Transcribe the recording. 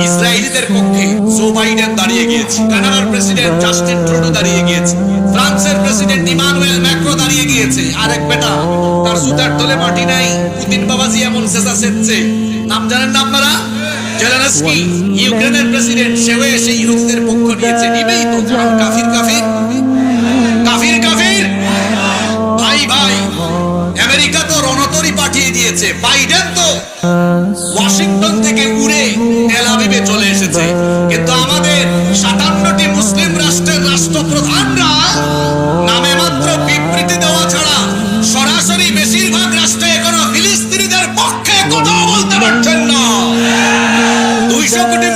ইসরায়েলিদের পক্ষে Joe Biden দাঁড়িয়ে গিয়েছে, কানাডার প্রেসিডেন্ট জাস্টিন ট্রুডো দাঁড়িয়ে গিয়েছে, ফ্রান্সের প্রেসিডেন্ট ইমানুয়েল ম্যাক্রো দাঁড়িয়ে গিয়েছে। আরেক বেটা, তার জুতার তলে মাটি নাই, পুতিন বাবাজি এমন চেঁচা চেঁচছে, নাম জানেন না আপনারা? জেলেনস্কি, ইউক্রেনের প্রেসিডেন্ট, সেও এসে ইহুদিদের পক্ষ নিয়েছে। নিবেই তো, কারণ কাফির কাফির কাফির কাফির। ভাই ভাই, আমেরিকা তো রণতরী পাঠিয়ে দিয়েছে, বাইডেন তো ওয়াশিংটন থেকে উড়ে তেল আবিবে চলে এসেছে। কিন্তু আমাদের 57টি মুসলিম রাষ্ট্রের রাষ্ট্রপ্রধানরা নামে মাত্র বিবৃতি দেওয়া ছাড়া সরাসরি বেশিরভাগ রাষ্ট্রে এখনো ফিলিস্তিনিদের পক্ষে কথা বলতে পারছেন না। 200 কোটি